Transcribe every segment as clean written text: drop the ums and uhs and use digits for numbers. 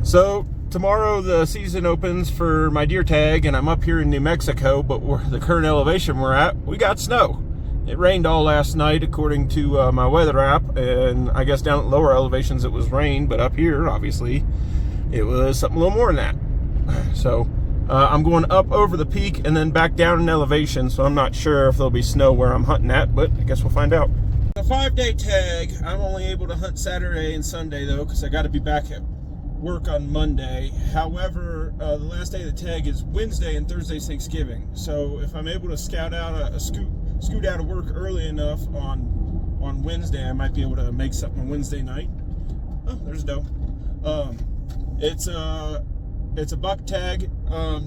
So tomorrow the season opens for my deer tag, and I'm up here in New Mexico, but the current elevation we're at, we got snow. It rained all last night according to my weather app, and I guess down at lower elevations it was rain, but up here obviously it was something a little more than that. So I'm going up over the peak and then back down in elevation, so I'm not sure if there'll be snow where I'm hunting at, but I guess we'll find out. The 5-day tag, I'm only able to hunt Saturday and Sunday though, because I got to be back at work on Monday. However, the last day of the tag is Wednesday, and Thursday's Thanksgiving. So if I'm able to scoot out of work early enough on Wednesday, I might be able to make something on Wednesday night. Oh, there's a doe. It's a buck tag,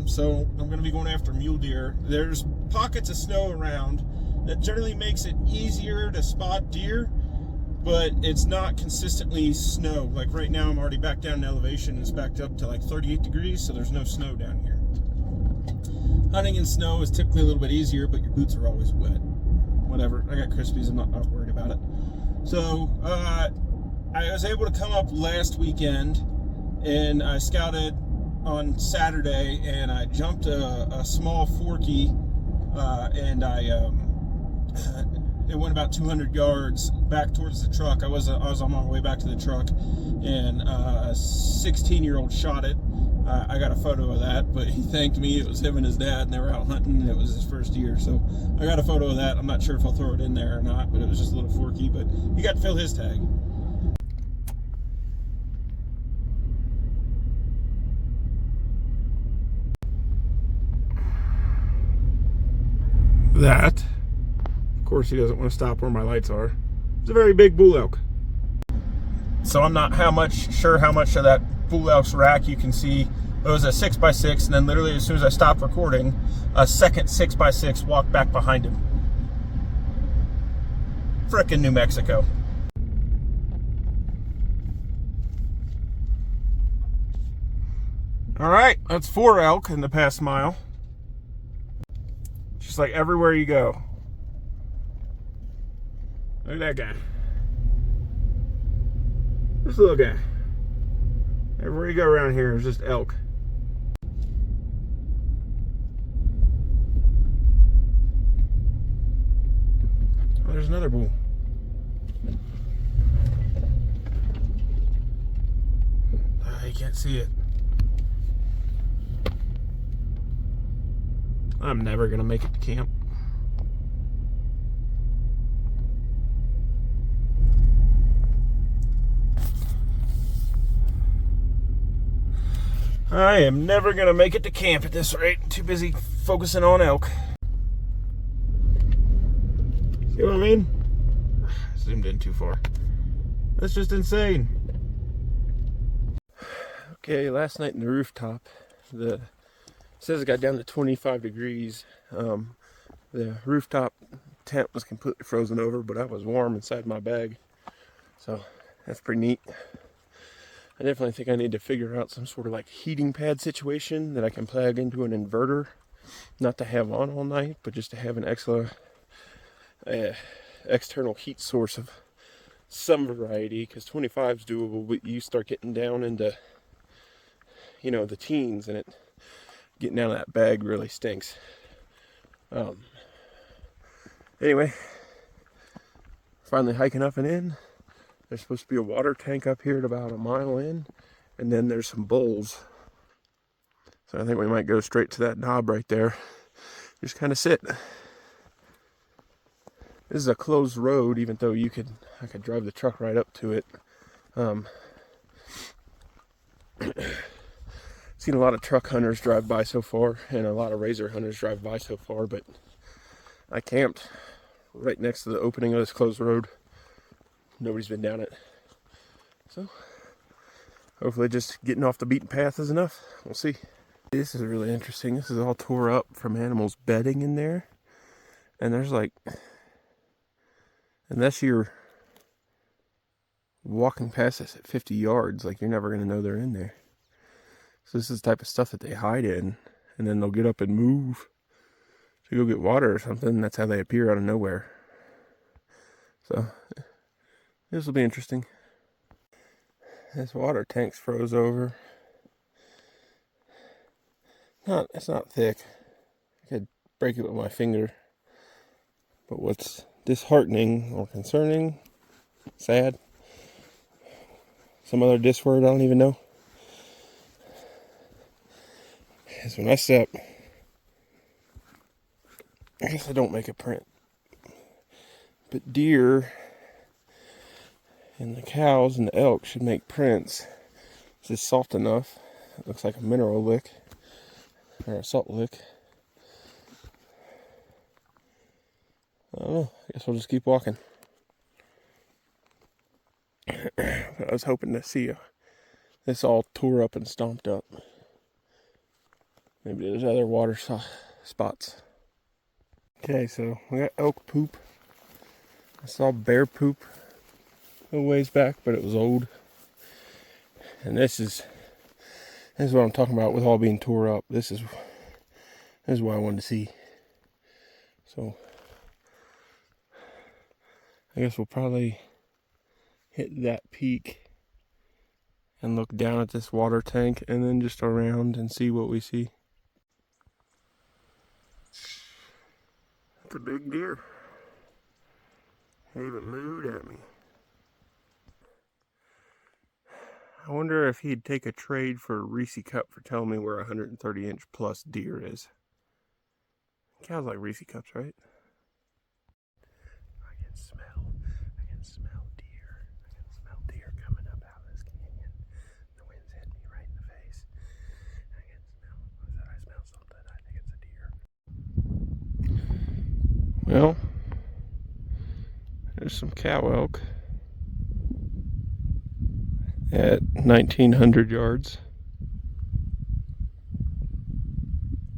so I'm going to be going after mule deer. There's pockets of snow around that generally makes it easier to spot deer, but it's not consistently snow. Like right now, I'm already back down in elevation. It's backed up to like 38 degrees, so there's no snow down here. Hunting in snow is typically a little bit easier, but your boots are always wet. Whatever, I got Crispies, I'm not worried about it. So I was able to come up last weekend, and I scouted on Saturday, and I jumped a small forky, and it went about 200 yards back towards the truck. I was on my way back to the truck, and a 16-year-old shot it. I got a photo of that, but he thanked me. It was him and his dad, and they were out hunting, and it was his first year. So I got a photo of that. I'm not sure if I'll throw it in there or not, but it was just a little forky, but he got to fill his tag. That, of course, he doesn't want to stop where my lights are. It's a very big bull elk. So I'm not sure how much of that bull elk's rack you can see. It was a 6x6, and then literally as soon as I stopped recording, a second 6x6 walked back behind him. Frickin' New Mexico. All right, that's 4 elk in the past mile. Just like everywhere you go. Look at that guy. This little guy. Everywhere you go around here is just elk. Oh, there's another bull. You can't see it. I'm never gonna make it to camp. I am never gonna make it to camp at this rate. Too busy focusing on elk. See what I mean? Zoomed in too far. That's just insane. Okay, last night in the rooftop, it says it got down to 25 degrees. The rooftop tent was completely frozen over, but I was warm inside my bag. So that's pretty neat. I definitely think I need to figure out some sort of like heating pad situation that I can plug into an inverter. Not to have on all night, but just to have an external heat source of some variety, because 25 is doable, but you start getting down into, you know, the teens, and getting down to that bag really stinks. Anyway, finally hiking up and in. There's supposed to be a water tank up here at about a mile in, and then there's some bowls. So I think we might go straight to that knob right there. Just kind of sit. This is a closed road, even though I could drive the truck right up to it. Seen a lot of truck hunters drive by so far, and a lot of razor hunters drive by so far, but I camped right next to the opening of this closed road. Nobody's been down it. So hopefully just getting off the beaten path is enough. We'll see. This is really interesting. This is all tore up from animals bedding in there. And there's like, unless you're walking past this at 50 yards, like you're never going to know they're in there. So this is the type of stuff that they hide in, and then they'll get up and move to go get water or something. That's how they appear out of nowhere. So this will be interesting. This water tank's froze over. It's not thick. I could break it with my finger. But what's disheartening or concerning, sad, some other diss word I don't even know, is when I step, I guess I don't make a print. But deer and the cows and the elk should make prints. It's just soft enough. It looks like a mineral lick or a salt lick. I don't know. I guess we'll just keep walking. I was hoping to see this all tore up and stomped up. Maybe there's other water spots. Okay, so we got elk poop. I saw bear poop a ways back, but it was old. And this is what I'm talking about with all being tore up. This is what I wanted to see. So I guess we'll probably hit that peak and look down at this water tank and then just around and see what we see. It's a big deer. He even moved at me. I wonder if he'd take a trade for a Reese Cup for telling me where a 130-inch plus deer is. Cows like Reese Cups, right? I can smell deer. I can smell deer coming up out of this canyon. The wind's hitting me right in the face. I can smell something. I think it's a deer. Well, there's some cow elk at 1,900 yards.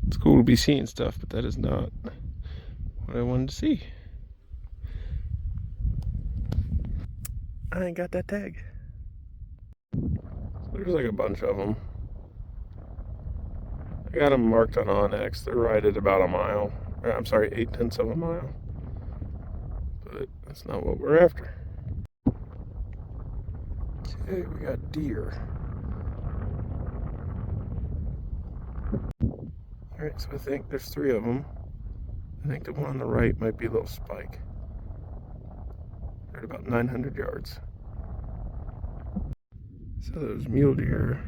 It's cool to be seeing stuff, but that is not what I wanted to see. I ain't got that tag. There's like a bunch of them. I got them marked on Onyx. They're right at about a mile. I'm sorry, 0.8 of a mile. But that's not what we're after. Okay, we got deer. Alright, so I think there's 3 of them. I think the one on the right might be a little spike. They're at about 900 yards. So those mule deer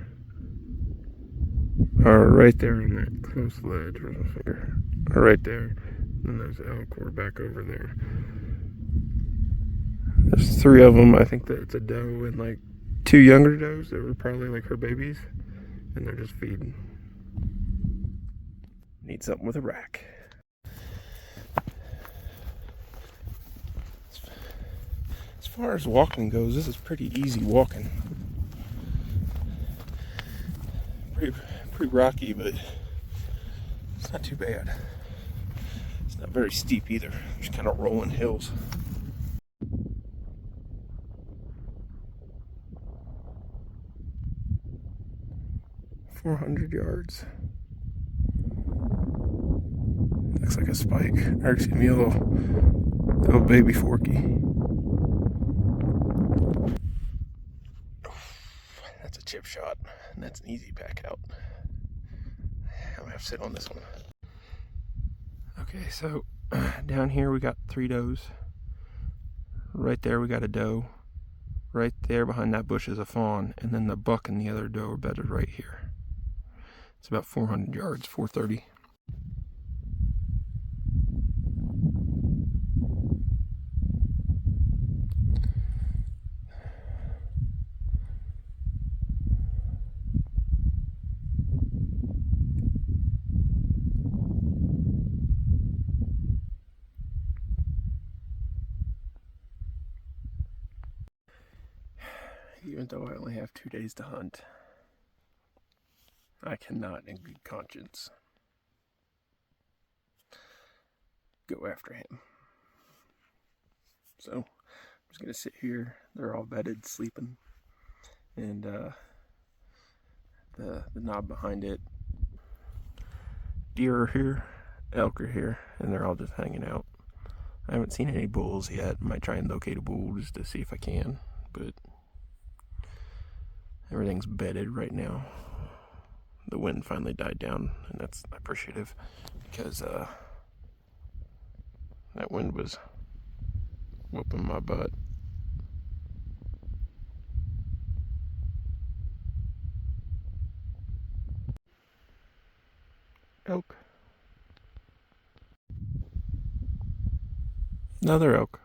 are right there on that close ledge. Where's my finger? Are right there. And those elk were back over there. There's 3 of them. I think that it's a doe and like 2 younger does that were probably like her babies. And they're just feeding. Need something with a rack. As far as walking goes, this is pretty easy walking. Pretty rocky, but it's not too bad. It's not very steep either. Just kind of rolling hills. "400 yards. Looks like a spike. Or excuse me, a little baby forky. That's a chip shot, and that's an easy pack out. I'm gonna have to sit on this one. Okay, so down here we got 3 does. Right there we got a doe. Right there behind that bush is a fawn, and then the buck and the other doe are bedded right here. It's about 400 yards, 430. Even though I only have 2 days to hunt, I cannot in good conscience go after him. So I'm just gonna sit here. They're all bedded, sleeping, and the knob behind it. Deer are here, elk are here, and they're all just hanging out. I haven't seen any bulls yet. I might try and locate a bull just to see if I can, but everything's bedded right now. the wind finally died down, and that's appreciative because that wind was whooping my butt. Elk. Another elk.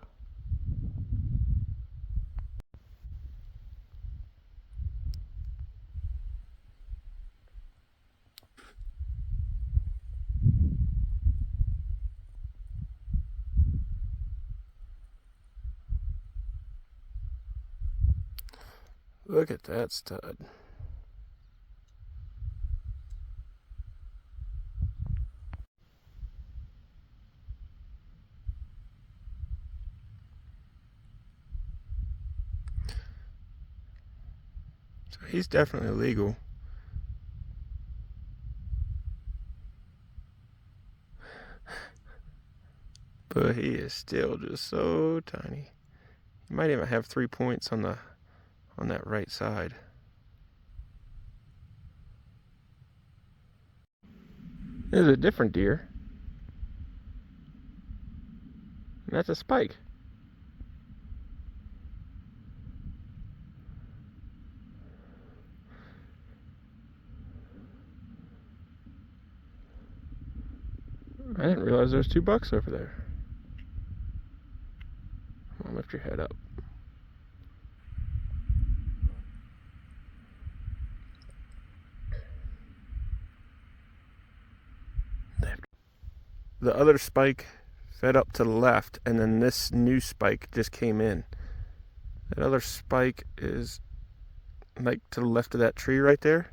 Look at that stud. So he's definitely legal. But he is still just so tiny. He might even have 3 points on that right side. There's a different deer. And that's a spike. I didn't realize there's 2 bucks over there. Come on, lift your head up. The other spike fed up to the left, and then this new spike just came in. That other spike is like to the left of that tree right there.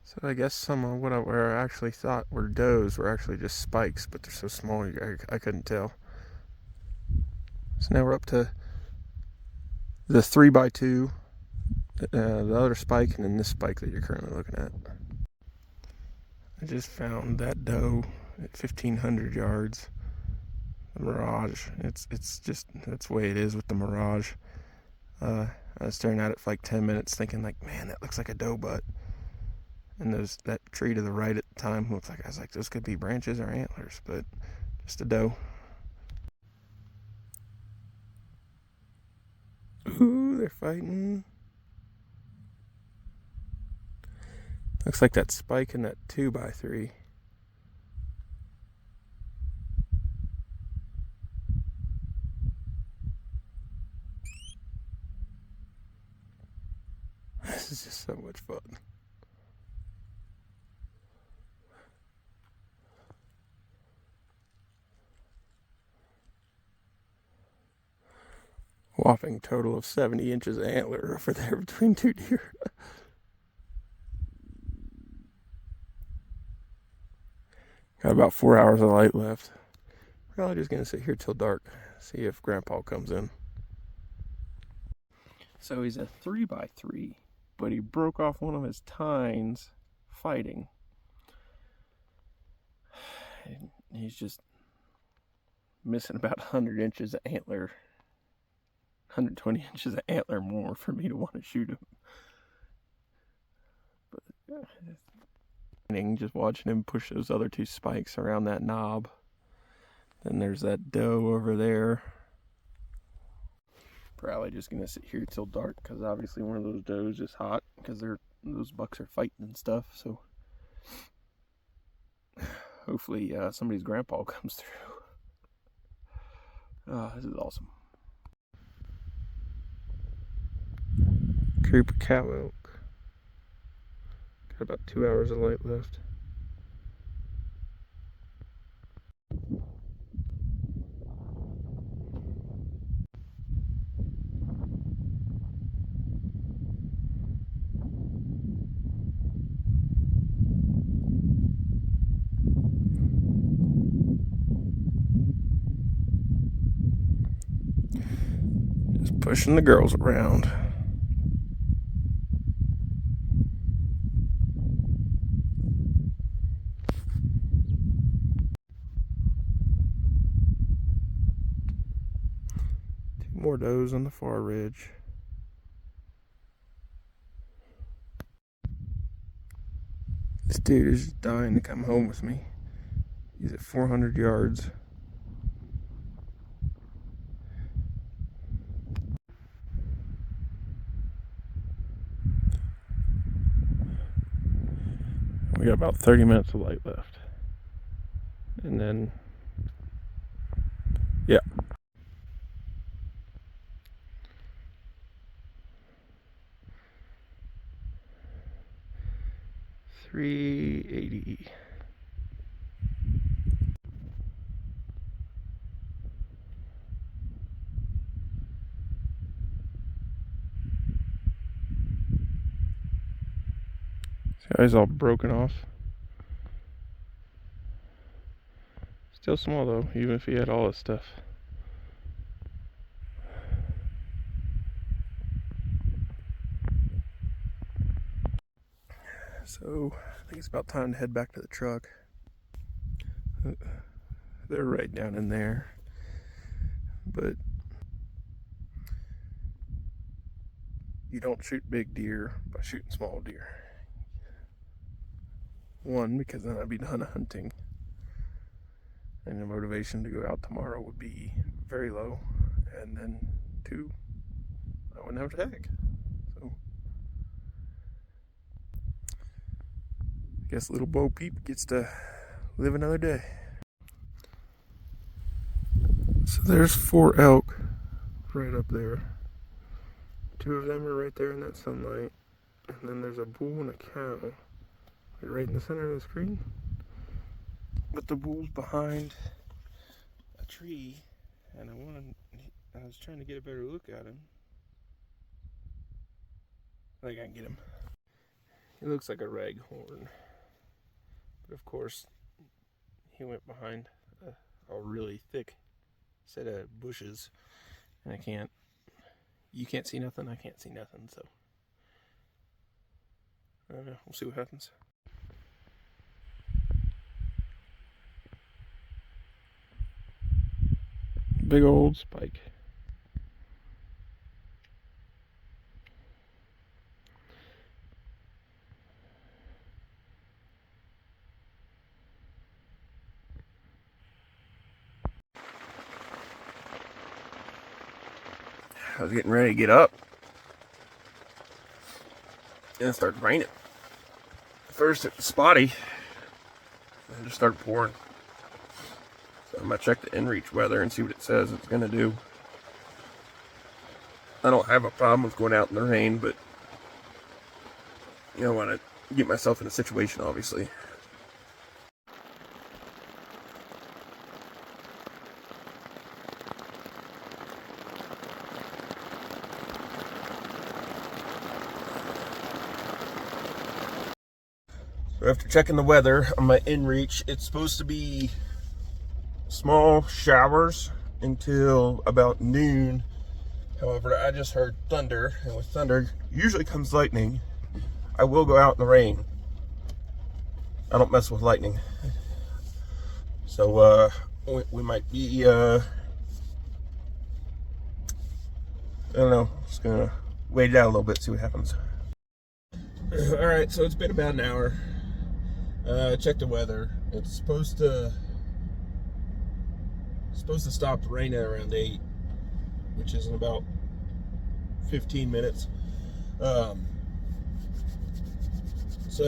So I guess some of what I actually thought were does were actually just spikes, but they're so small I couldn't tell. So now we're up to the 3x2, the other spike, and then this spike that you're currently looking at. I just found that doe at 1,500 yards. The Mirage. It's just, that's the way it is with the Mirage. I was staring at it for like 10 minutes thinking like, man, that looks like a doe butt. And that tree to the right at the time looked like, I was like, those could be branches or antlers, but just a doe. Ooh, they're fighting. Looks like that spike in that 2x3. This is just so much fun. Whopping total of 70 inches of antler over there between 2 deer. Got about 4 hours of light left. Probably just gonna sit here till dark, see if Grandpa comes in. So he's a 3x3, but he broke off one of his tines fighting. And he's just missing about 100 inches of antler, 120 inches of antler more for me to want to shoot him. But just watching him push those other 2 spikes around that knob. Then there's that doe over there. Probably just gonna sit here till dark because obviously one of those does is hot because those bucks are fighting and stuff. So hopefully somebody's grandpa comes through. This is awesome. Group of cow elk. Got about 2 hours of light left. Just pushing the girls around. More does on the far ridge. This dude is just dying to come home with me. He's at 400 yards. We got about 30 minutes of light left. And then, yeah. 380. This guy's all broken off. Still small though, even if he had all his stuff. So, I think it's about time to head back to the truck. They're right down in there. But you don't shoot big deer by shooting small deer. One, because then I'd be done hunting. And the motivation to go out tomorrow would be very low. And then two, I wouldn't have a tag. So I guess little Bo Peep gets to live another day. So there's 4 elk right up there. 2 of them are right there in that sunlight. And then there's a bull and a cow right in the center of the screen. But the bull's behind a tree, and I was trying to get a better look at him. I think I can get him. He looks like a raghorn. But of course, he went behind a really thick set of bushes, and you can't see nothing, I can't see nothing, so I don't know, we'll see what happens. Big old spike. I was getting ready to get up, and it started raining. First it was spotty, and it just started pouring. So I'm gonna check the inReach weather and see what it says it's gonna do. I don't have a problem with going out in the rain, but you don't want to get myself in a situation, obviously. After checking the weather on my inReach, it's supposed to be small showers until about noon. However, I just heard thunder, and with thunder usually comes lightning. I will go out in the rain. I don't mess with lightning. So we might be I don't know, just gonna wait it out a little bit, see what happens. Alright, so it's been about an hour. Check the weather. It's supposed to stop raining around 8, which is in about 15 minutes. So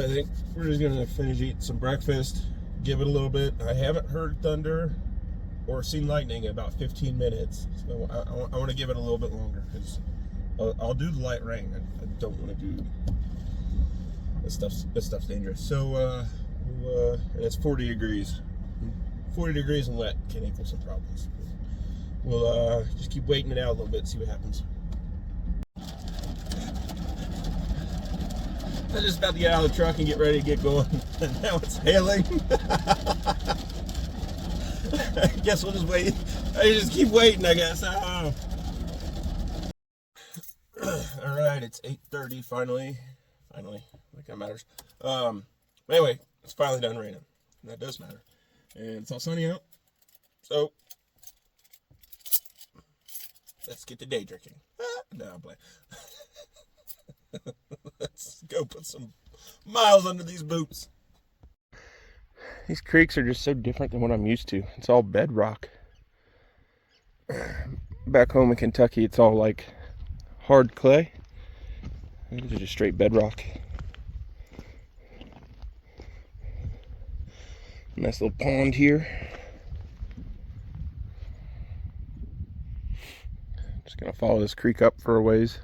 I think we're just gonna finish eating some breakfast, give it a little bit. I haven't heard thunder or seen lightning in about 15 minutes, so I want to give it a little bit longer, because I'll do the light rain. I don't want to do this stuff's dangerous. So and it's 40 degrees. 40 degrees and wet can equal some problems. We'll just keep waiting it out a little bit, see what happens. I'm just about to get out of the truck and get ready to get going. And now it's hailing. I guess we'll just wait. I just keep waiting, I guess. I don't know. Alright, it's 8:30 finally. Like that matters. Anyway, it's finally done raining. And that does matter. And it's all sunny out. So let's get to day drinking. No, I'm playing. Let's go put some miles under these boots. These creeks are just so different than what I'm used to. It's all bedrock. Back home in Kentucky, it's all like hard clay. These are just straight bedrock. Nice little pond here. Just gonna follow this creek up for a ways.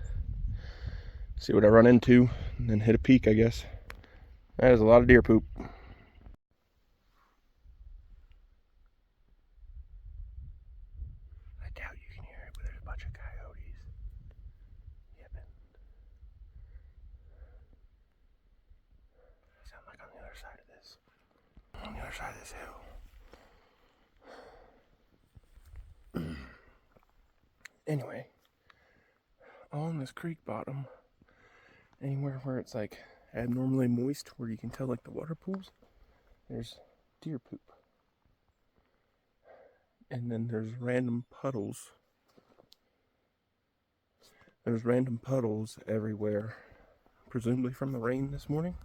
See what I run into, and then hit a peak, I guess. That is a lot of deer poop. I doubt you can hear it, but there's a bunch of coyotes yipping. They sound like on the other side of this. On the other side of this hill. Anyway, on this creek bottom, anywhere where it's like abnormally moist, where you can tell like the water pools, there's deer poop. And then there's random puddles. There's random puddles everywhere, presumably from the rain this morning.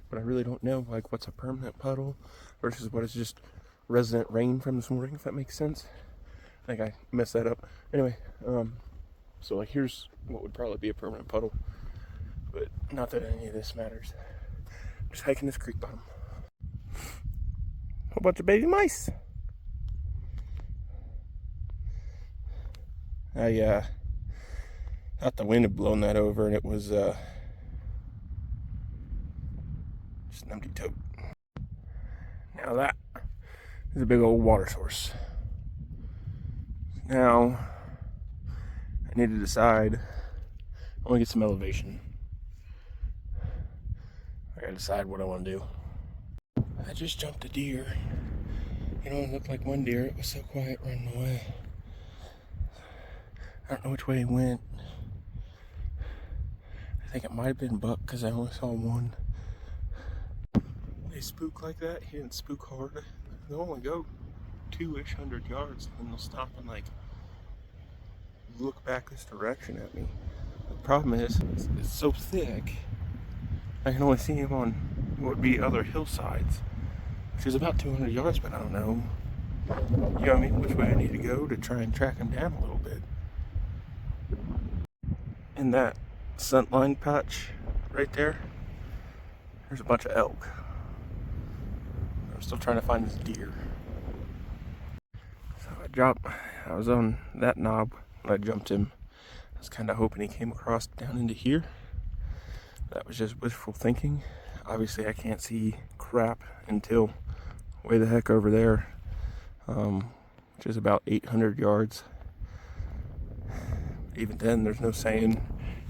But I really don't know like what's a permanent puddle versus what is just resident rain from this morning, if that makes sense. I think I messed that up. Anyway, so like here's what would probably be a permanent puddle, but not that any of this matters. Just hiking this creek bottom. Whole bunch of baby mice. I thought the wind had blown that over, and it was just an empty tote. Now that is a big old water source. Now I need to decide. I want to get some elevation. I gotta decide what I want to do. I just jumped a deer. You know, it looked like one deer. It was so quiet running away. I don't know which way he went. I think it might have been buck because I only saw one. They spook like that. He didn't spook hard. They'll only go 200 yards and they'll stop and like look back this direction at me. The problem is it's so thick. I can only see him on what would be other hillsides, which is about 200 yards, but I don't know. You know what I mean? Which way I need to go to try and track him down a little bit. In that scent-line patch right there, there's a bunch of elk. I'm still trying to find this deer. So I was on that knob when I jumped him. I was kind of hoping he came across down into here. That was just wishful thinking. Obviously I can't see crap until way the heck over there, which is about 800 yards. Even then, there's no saying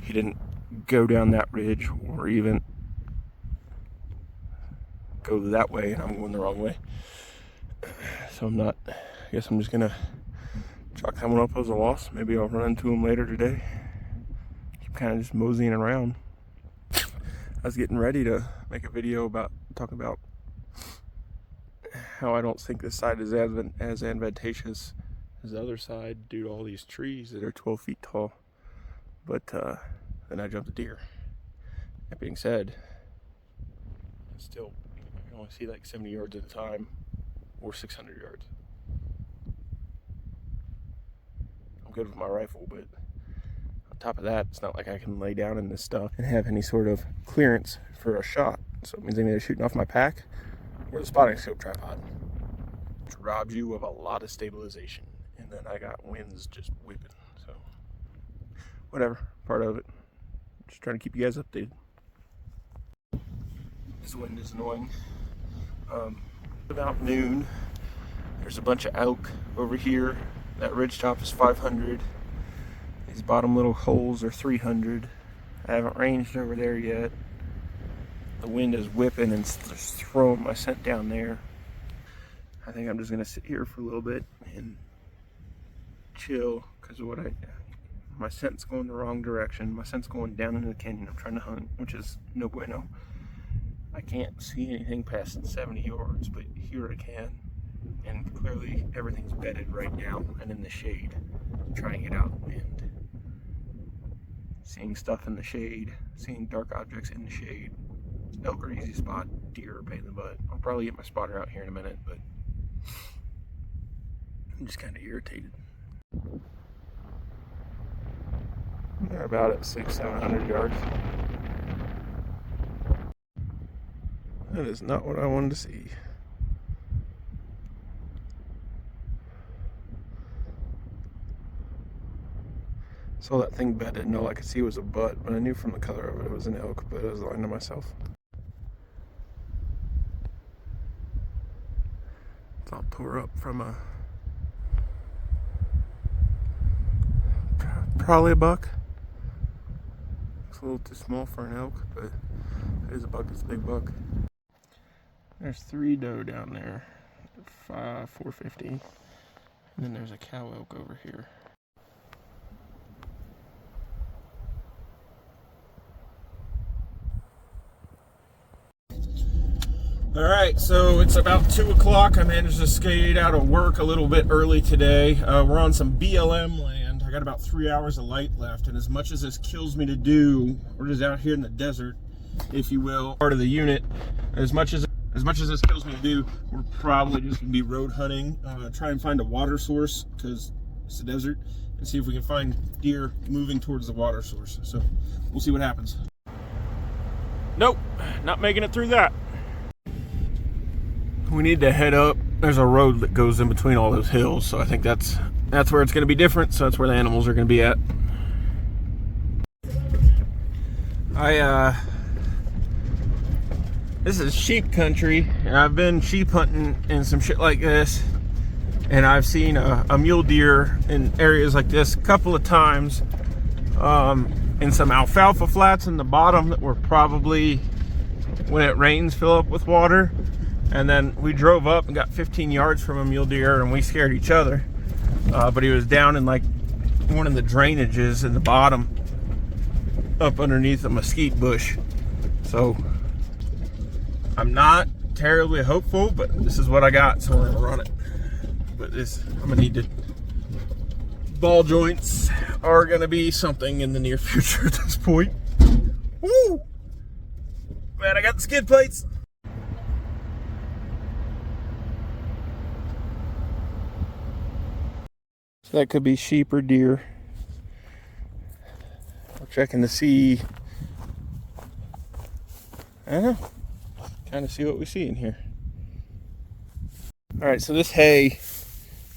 he didn't go down that ridge or even go that way and I'm going the wrong way. So I guess I'm just gonna chalk that one up as a loss. Maybe I'll run into him later today. Keep kind of just moseying around. I was getting ready to make a video talking about how I don't think this side is as advantageous as the other side due to all these trees that are 12 feet tall. But then I jumped a deer. That being said, still, I can only see like 70 yards at a time or 600 yards. I'm good with my rifle, but on top of that, it's not like I can lay down in this stuff and have any sort of clearance for a shot. So it means I'm either shooting off my pack or the spotting scope tripod, which robs you of a lot of stabilization. And then I got winds just whipping, so whatever, part of it. Just trying to keep you guys updated. This wind is annoying. About noon, there's a bunch of elk over here. That ridge top is 500. These bottom little holes are 300. I haven't ranged over there yet. The wind is whipping and just throwing my scent down there. I think I'm just gonna sit here for a little bit and chill, because my scent's going the wrong direction. My scent's going down into the canyon. I'm trying to hunt, which is no bueno. I can't see anything past 70 yards, but here I can. And clearly everything's bedded right now and in the shade. I'm trying to get out of the wind. Seeing stuff in the shade, seeing dark objects in the shade. elk are easy to spot, deer are pain in the butt. I'll probably get my spotter out here in a minute, but I'm just kind of irritated. They're about at 600-700 yards. That is not what I wanted to see. Saw that thing bed, didn't know all I could see was a butt, but I knew from the color of it was an elk, but I was lying to myself. It's all tore up from a probably a buck. It's a little too small for an elk, but it is a buck. It's a big buck. There's 3 doe down there, 450, and then there's a cow elk over here. All right, so it's about 2 o'clock. I managed to skate out of work a little bit early today. We're on some BLM land. I got about 3 hours of light left, and as much as this kills me to do, we're just out here in the desert, if you will, part of the unit. As much as this kills me to do, we're probably just gonna be road hunting, try and find a water source because it's a desert, and see if we can find deer moving towards the water source. So we'll see what happens. Nope, not making it through that. We need to head up. There's a road that goes in between all those hills, so I think that's where it's going to be different. So that's where the animals are going to be at. This is sheep country, and I've been sheep hunting and some shit like this, and I've seen a mule deer in areas like this a couple of times, in some alfalfa flats in the bottom that were probably, when it rains, fill up with water. And then we drove up and got 15 yards from a mule deer, and we scared each other. But he was down in like one of the drainages in the bottom, up underneath a mesquite bush. So I'm not terribly hopeful, but this is what I got, so we're gonna run it. But I'm gonna need to. Ball joints are gonna be something in the near future at this point. Woo! Man, I got the skid plates. That could be sheep or deer. We're checking to see, I don't know, kind of see what we see in here. All right, so this hay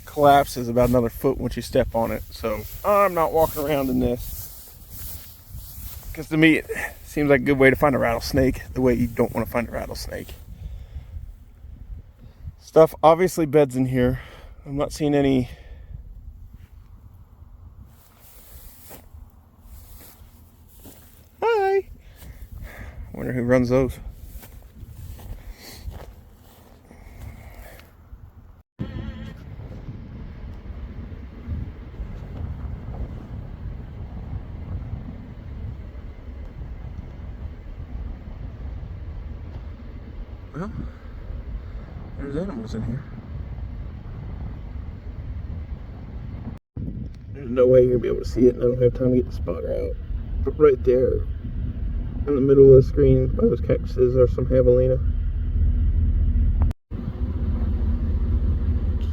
collapses about another foot once you step on it. So I'm not walking around in this, because to me it seems like a good way to find a rattlesnake, the way you don't want to find a rattlesnake. Stuff obviously beds in here. I'm not seeing any. Hi. Wonder who runs those. Well, there's animals in here. There's no way you're gonna be able to see it, and I don't have time to get the spotter out. But right there, in the middle of the screen, by those cactuses, are some javelina.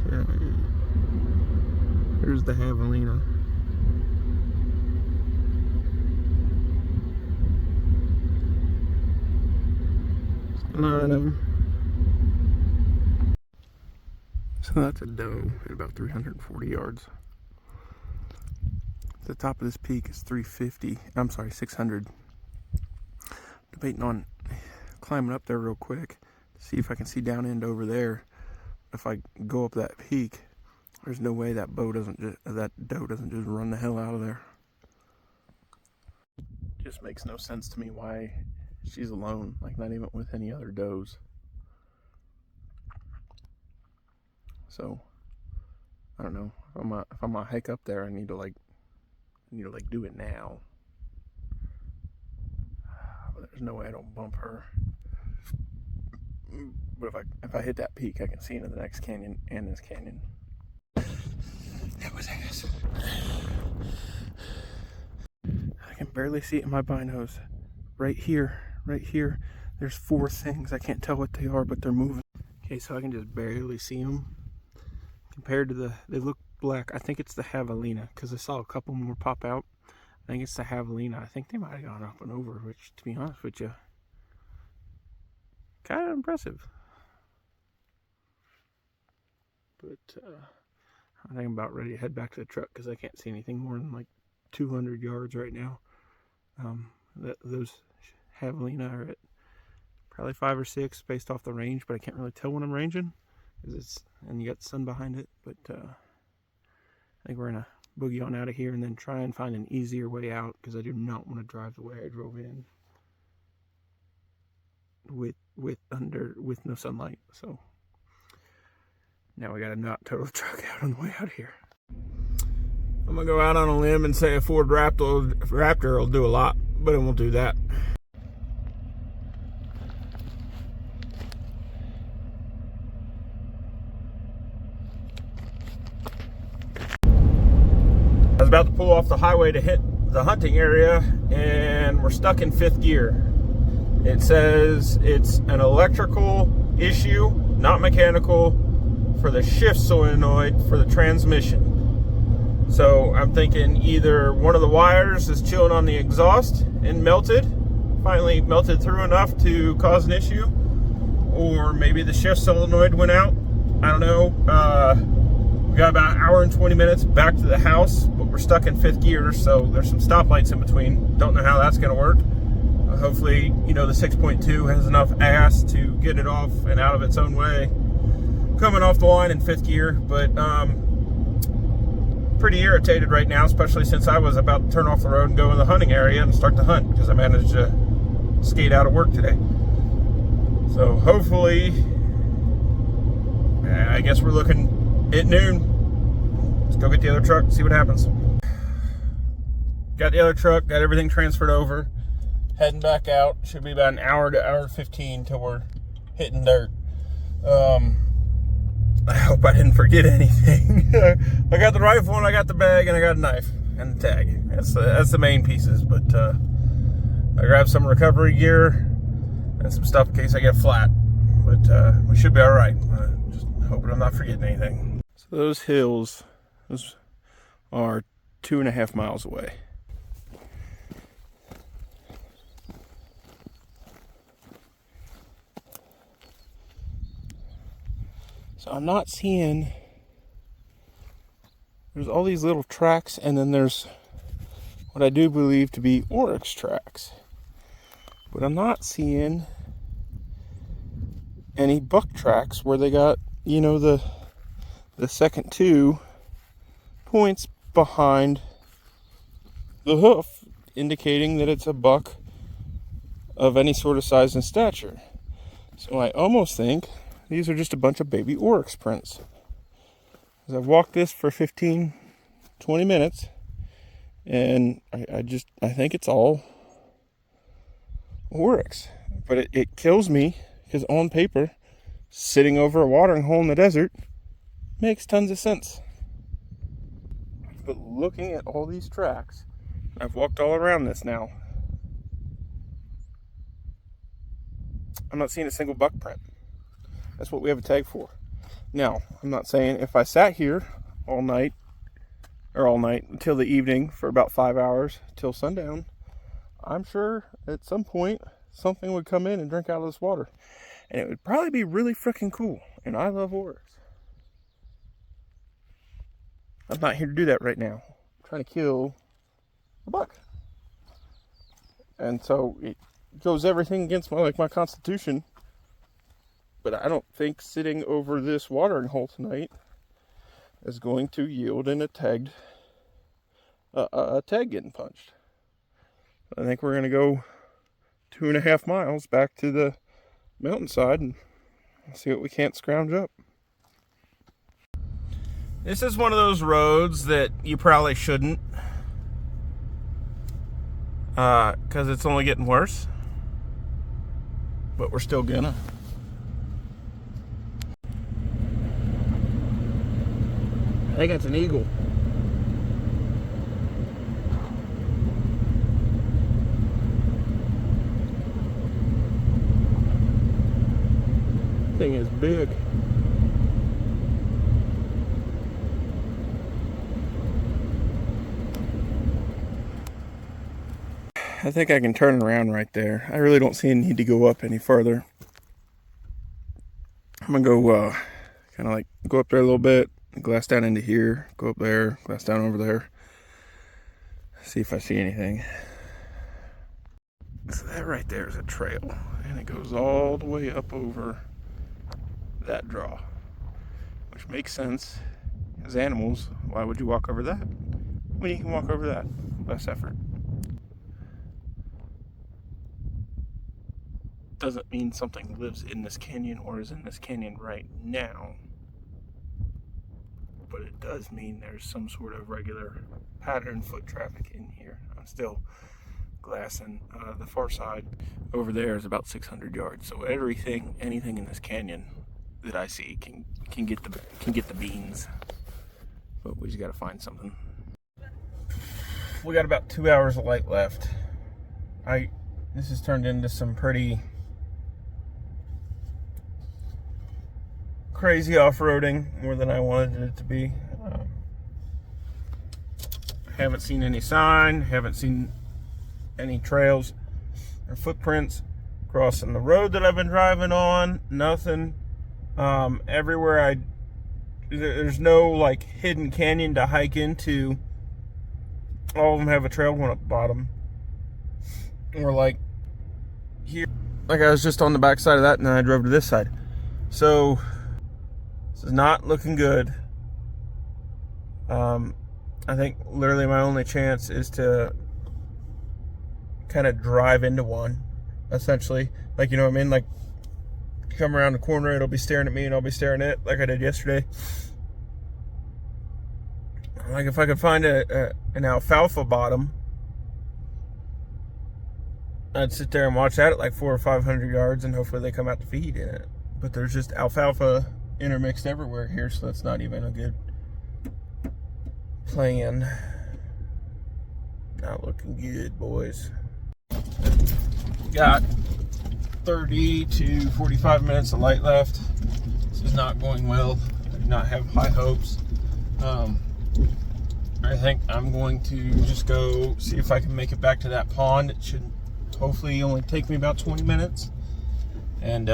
Okay. Here's the javelina. Nine of them. So that's a doe at about 340 yards. The top of this peak is 350. I'm sorry, 600. Debating on climbing up there real quick to see if I can see down end over there. If I go up that peak, there's no way that doe doesn't just run the hell out of there. Just makes no sense to me why she's alone, like not even with any other does. So I don't know. If I'm gonna hike up there, I need to do it now. But there's no way I don't bump her. But if I hit that peak, I can see into the next canyon and this canyon. That was ass. I can barely see it in my binos. Right here. There's 4 things. I can't tell what they are, but they're moving. Okay, so I can just barely see them. Compared to they look black. I think it's the javelina, because I saw a couple more pop out. I think it's the javelina. I think they might have gone up and over, which, to be honest with you, kind of impressive. But I think I'm about ready to head back to the truck because I can't see anything more than like 200 yards right now. Those javelina are at probably 5 or 6 based off the range, but I can't really tell when I'm ranging and you got the sun behind it. But I think we're gonna boogie on out of here and then try and find an easier way out, because I do not want to drive the way I drove in with no sunlight. So now we gotta not tow the truck out on the way out of here. I'm gonna go out on a limb and say a Ford Raptor will do a lot, but it won't do that. I was about to pull off the highway to hit the hunting area, and we're stuck in 5th gear. It says it's an electrical issue, not mechanical, for the shift solenoid for the transmission. So I'm thinking either one of the wires is chilling on the exhaust and finally melted through enough to cause an issue, or maybe the shift solenoid went out. I don't know. We got about an hour and 20 minutes back to the house, but we're stuck in 5th gear, so there's some stoplights in between. Don't know how that's going to work. Hopefully, the 6.2 has enough ass to get it off and out of its own way coming off the line in 5th gear. But pretty irritated right now, especially since I was about to turn off the road and go in the hunting area and start the hunt, because I managed to skate out of work today. So hopefully, I guess we're looking at noon. Let's go get the other truck and see what happens. Got the other truck, got everything transferred over. Heading back out. Should be about an hour to hour 15 till we're hitting dirt. I hope I didn't forget anything. I got the rifle and I got the bag and I got a knife and the tag. That's the main pieces. But I grabbed some recovery gear and some stuff in case I get flat. But we should be all right. Just hoping I'm not forgetting anything. So those hills are 2.5 miles away. So I'm not seeing, there's all these little tracks, and then there's what I do believe to be oryx tracks. But I'm not seeing any buck tracks where they got, the second 2 points behind the hoof, indicating that it's a buck of any sort of size and stature. So I almost think these are just a bunch of baby oryx prints. As I've walked this for 15-20 minutes, and I think it's all oryx. But it kills me, because on paper, sitting over a watering hole in the desert makes tons of sense. But looking at all these tracks, I've walked all around this now, I'm not seeing a single buck print. That's what we have a tag for. Now, I'm not saying if I sat here all night until the evening for about 5 hours till sundown, I'm sure at some point something would come in and drink out of this water. And it would probably be really freaking cool. And I love oryx. I'm not here to do that right now. I'm trying to kill a buck. And so it goes everything against my constitution. But I don't think sitting over this watering hole tonight is going to yield in a tag getting punched. I think we're going to go 2.5 miles back to the mountainside and see what we can't scrounge up. This is one of those roads that you probably shouldn't, because it's only getting worse. But we're still gonna. I think it's an eagle. Thing is big. I think I can turn around right there. I really don't see a need to go up any further. I'm gonna go kind of like go up there a little bit, glass down into here, go up there, glass down over there, see if I see anything. So that right there is a trail, and it goes all the way up over that draw, which makes sense. As animals, why would you walk over that when you can walk over that? Less effort. Doesn't mean something lives in this canyon or is in this canyon right now, but it does mean there's some sort of regular pattern foot traffic in here. I'm still glassing. The far side over there is about 600 yards, so anything in this canyon that I see can get the beans, but we just got to find something. We got about 2 hours of light left. This has turned into some pretty crazy off-roading, more than I wanted it to be. Haven't seen any sign, haven't seen any trails or footprints crossing the road that I've been driving on. Nothing. Everywhere there's no like hidden canyon to hike into. All of them have a trail going up the bottom. Or like here, like I was just on the back side of that, and then I drove to this side. So this is not looking good. I think literally my only chance is to kind of drive into one, essentially. Like, you know what I mean? Like, come around the corner, it'll be staring at me, and I'll be staring at it, like I did yesterday. Like, if I could find an alfalfa bottom, I'd sit there and watch that at like 400 or 500 yards, and hopefully they come out to feed in it. But there's just alfalfa intermixed everywhere here, so that's not even a good plan. Not looking good, boys. Got 30 to 45 minutes of light left. This is not going well. I do not have high hopes. I think I'm going to just go see if I can make it back to that pond. It should hopefully only take me about 20 minutes. And,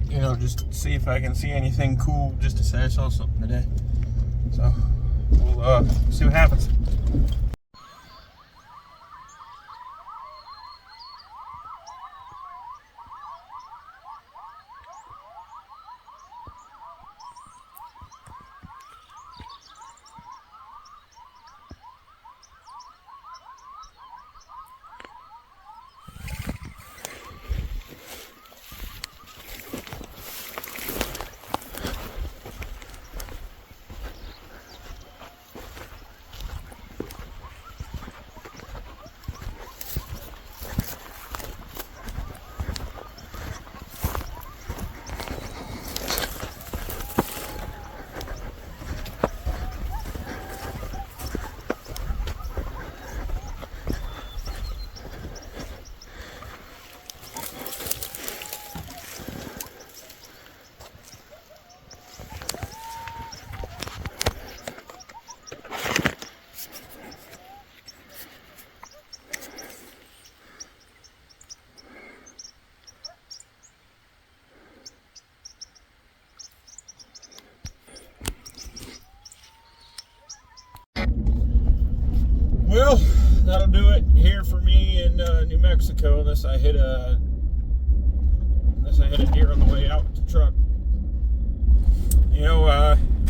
you know, just see if I can see anything cool, just to say I saw something today. So, we'll see what happens. Well, that'll do it here for me in New Mexico, unless I hit a deer on the way out with the truck. You know,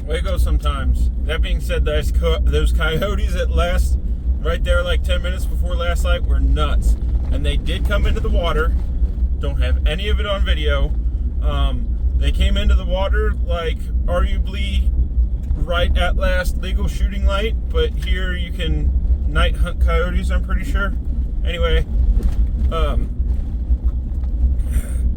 way it goes sometimes. That being said, those coyotes at last, right there, like 10 minutes before last light, were nuts. And they did come into the water. Don't have any of it on video. They came into the water, like, arguably right at last legal shooting light, but here you can night hunt coyotes, I'm pretty sure. Anyway,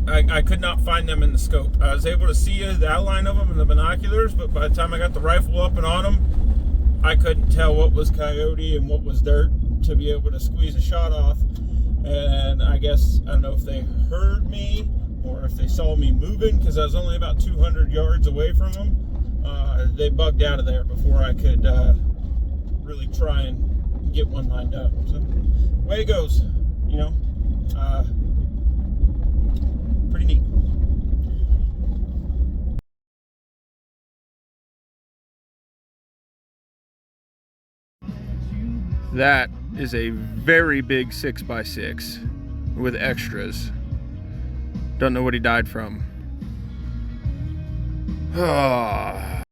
I could not find them in the scope. I was able to see the outline of them in the binoculars, but by the time I got the rifle up and on them, I couldn't tell what was coyote and what was dirt to be able to squeeze a shot off. And I guess, I don't know if they heard me or if they saw me moving, because I was only about 200 yards away from them, they bugged out of there before I could really try and get one lined up. So, way it goes, you know, pretty neat. That is a very big 6x6 with extras. Don't know what he died from.